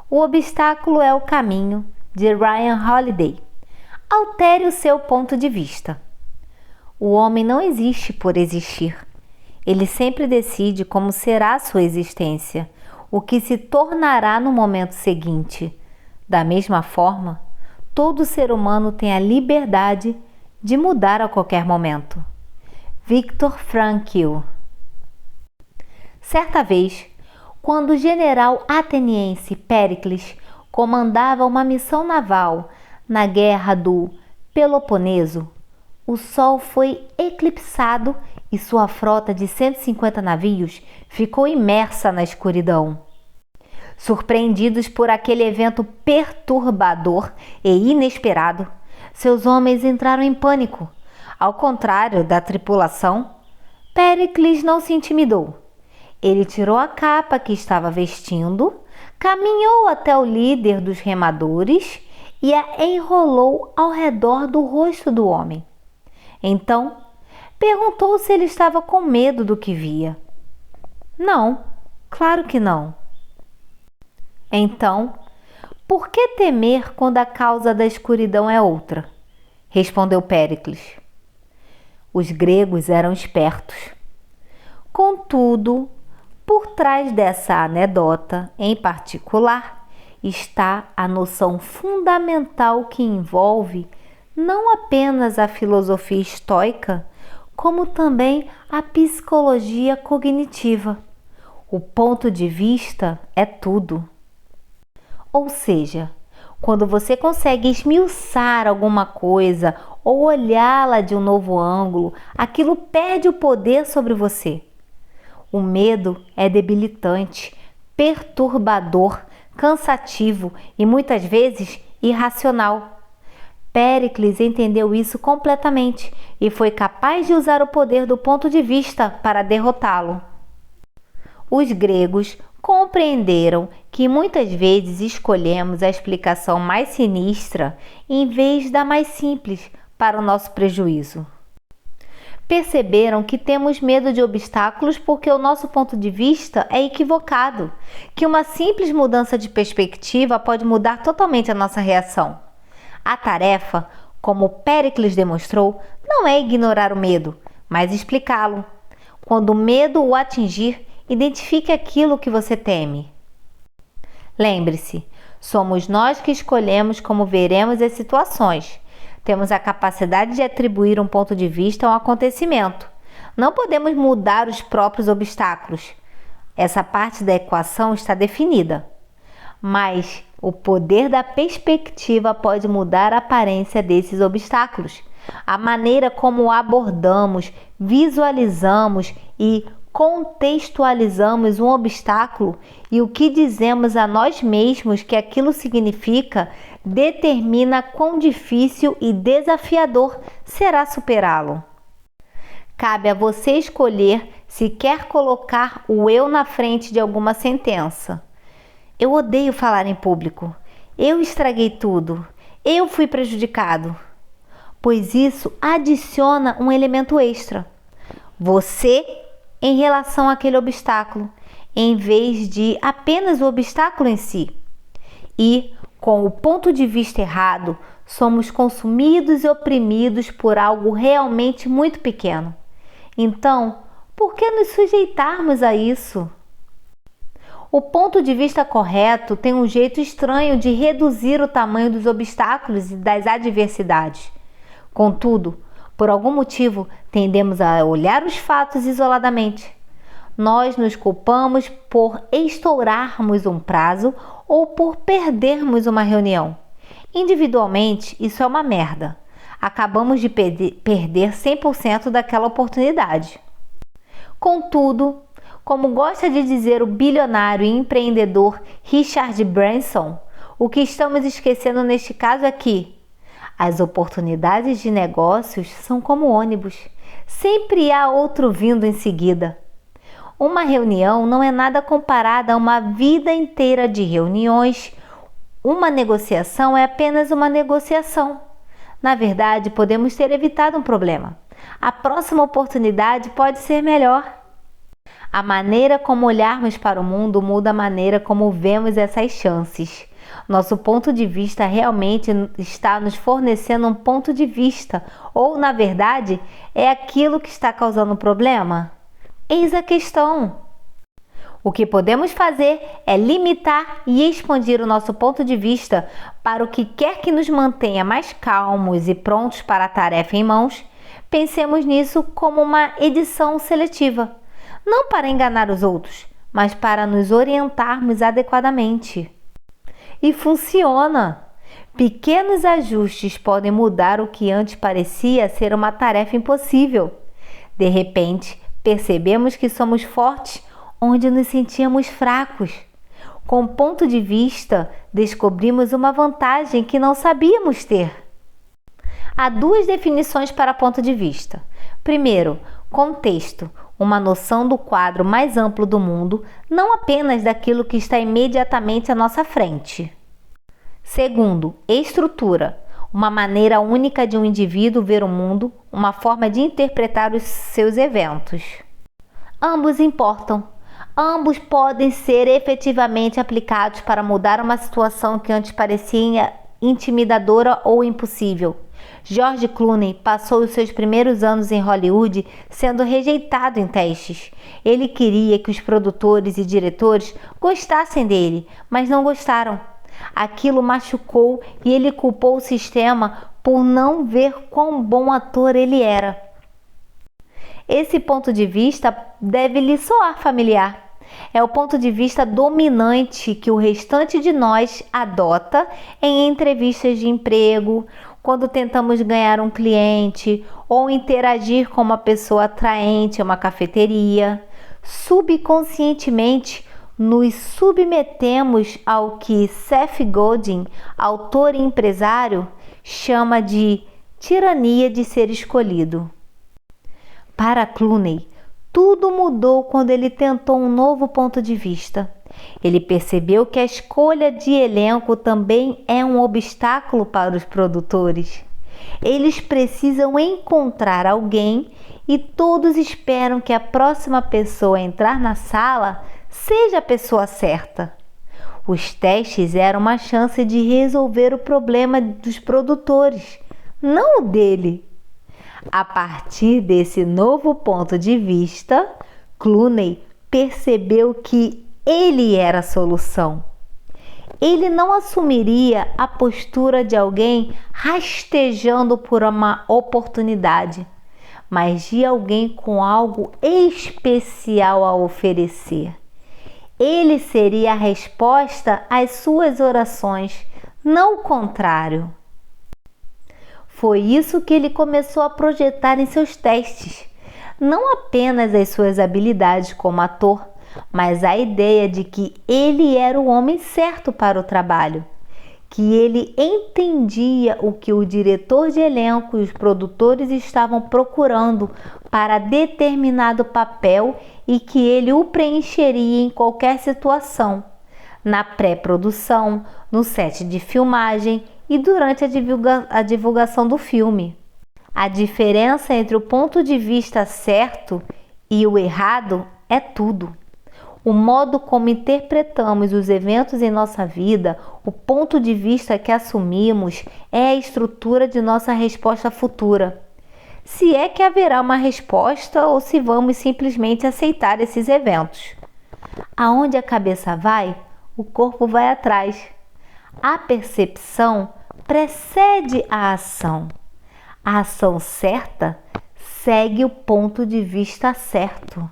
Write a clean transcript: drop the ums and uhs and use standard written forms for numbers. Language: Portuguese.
O obstáculo é o caminho, de Ryan Holiday. Altere o seu ponto de vista. O homem não existe por existir. Ele sempre decide como será sua existência, o que se tornará no momento seguinte. Da mesma forma, todo ser humano tem a liberdade de mudar a qualquer momento. Viktor Frankl. Certa vez, quando o general ateniense Péricles comandava uma missão naval na guerra do Peloponeso, o sol foi eclipsado e sua frota de 150 navios ficou imersa na escuridão. Surpreendidos por aquele evento perturbador e inesperado, seus homens entraram em pânico. Ao contrário da tripulação, Péricles não se intimidou. Ele tirou a capa que estava vestindo, caminhou até o líder dos remadores e a enrolou ao redor do rosto do homem. Então, perguntou se ele estava com medo do que via. Não, claro que não. Então, por que temer quando a causa da escuridão é outra? Respondeu Péricles. Os gregos eram espertos. Contudo, por trás dessa anedota, em particular, está a noção fundamental que envolve não apenas a filosofia estoica, como também a psicologia cognitiva. O ponto de vista é tudo. Ou seja, quando você consegue esmiuçar alguma coisa ou olhá-la de um novo ângulo, aquilo perde o poder sobre você. O medo é debilitante, perturbador, cansativo e muitas vezes irracional. Péricles entendeu isso completamente e foi capaz de usar o poder do ponto de vista para derrotá-lo. Os gregos compreenderam que muitas vezes escolhemos a explicação mais sinistra em vez da mais simples para o nosso prejuízo. Perceberam que temos medo de obstáculos porque o nosso ponto de vista é equivocado, que uma simples mudança de perspectiva pode mudar totalmente a nossa reação. A tarefa, como Péricles demonstrou, não é ignorar o medo, mas explicá-lo. Quando o medo o atingir, identifique aquilo que você teme. Lembre-se, somos nós que escolhemos como veremos as situações. Temos a capacidade de atribuir um ponto de vista a um acontecimento. Não podemos mudar os próprios obstáculos. Essa parte da equação está definida. Mas o poder da perspectiva pode mudar a aparência desses obstáculos. A maneira como abordamos, visualizamos e contextualizamos um obstáculo e o que dizemos a nós mesmos que aquilo significa determina quão difícil e desafiador será superá-lo. Cabe a você escolher se quer colocar o eu na frente de alguma sentença. Eu odeio falar em público. Eu estraguei tudo. Eu fui prejudicado. Pois isso adiciona um elemento extra. Você em relação àquele obstáculo, em vez de apenas o obstáculo em si. E, com o ponto de vista errado, somos consumidos e oprimidos por algo realmente muito pequeno. Então, por que nos sujeitarmos a isso? O ponto de vista correto tem um jeito estranho de reduzir o tamanho dos obstáculos e das adversidades. Contudo, por algum motivo, tendemos a olhar os fatos isoladamente. Nós nos culpamos por estourarmos um prazo ou por perdermos uma reunião. Individualmente, isso é uma merda. Acabamos de perder 100% daquela oportunidade. Contudo, como gosta de dizer o bilionário e empreendedor Richard Branson, o que estamos esquecendo neste caso é que as oportunidades de negócios são como ônibus. Sempre há outro vindo em seguida. Uma reunião não é nada comparada a uma vida inteira de reuniões. Uma negociação é apenas uma negociação. Na verdade, podemos ter evitado um problema. A próxima oportunidade pode ser melhor. A maneira como olharmos para o mundo muda a maneira como vemos essas chances. Nosso ponto de vista realmente está nos fornecendo um ponto de vista, ou, na verdade, é aquilo que está causando o problema? Eis a questão. O que podemos fazer é limitar e expandir o nosso ponto de vista para o que quer que nos mantenha mais calmos e prontos para a tarefa em mãos. Pensemos nisso como uma edição seletiva, não para enganar os outros, mas para nos orientarmos adequadamente. E funciona! Pequenos ajustes podem mudar o que antes parecia ser uma tarefa impossível. De repente, percebemos que somos fortes onde nos sentíamos fracos. Com ponto de vista, descobrimos uma vantagem que não sabíamos ter. Há duas definições para ponto de vista. Primeiro, contexto, uma noção do quadro mais amplo do mundo, não apenas daquilo que está imediatamente à nossa frente. Segundo, estrutura, uma maneira única de um indivíduo ver o mundo, uma forma de interpretar os seus eventos. Ambos importam. Ambos podem ser efetivamente aplicados para mudar uma situação que antes parecia intimidadora ou impossível. George Clooney passou os seus primeiros anos em Hollywood sendo rejeitado em testes. Ele queria que os produtores e diretores gostassem dele, mas não gostaram. Aquilo machucou e ele culpou o sistema por não ver quão bom ator ele era. Esse ponto de vista deve lhe soar familiar. É o ponto de vista dominante que o restante de nós adota em entrevistas de emprego, quando tentamos ganhar um cliente ou interagir com uma pessoa atraente em uma cafeteria. Subconscientemente, nos submetemos ao que Seth Godin, autor e empresário, chama de tirania de ser escolhido. Para Clooney, tudo mudou quando ele tentou um novo ponto de vista. Ele percebeu que a escolha de elenco também é um obstáculo para os produtores. Eles precisam encontrar alguém e todos esperam que a próxima pessoa a entrar na sala seja a pessoa certa. Os testes eram uma chance de resolver o problema dos produtores, não o dele. A partir desse novo ponto de vista, Clooney percebeu que ele era a solução. Ele não assumiria a postura de alguém rastejando por uma oportunidade, mas de alguém com algo especial a oferecer. Ele seria a resposta às suas orações, não o contrário. Foi isso que ele começou a projetar em seus testes. Não apenas as suas habilidades como ator, mas a ideia de que ele era o homem certo para o trabalho, que ele entendia o que o diretor de elenco e os produtores estavam procurando para determinado papel e que ele o preencheria em qualquer situação, na pré-produção, no set de filmagem e durante a divulgação do filme. A diferença entre o ponto de vista certo e o errado é tudo. O modo como interpretamos os eventos em nossa vida, o ponto de vista que assumimos, é a estrutura de nossa resposta futura. Se é que haverá uma resposta ou se vamos simplesmente aceitar esses eventos. Aonde a cabeça vai, o corpo vai atrás. A percepção precede a ação. A ação certa segue o ponto de vista certo.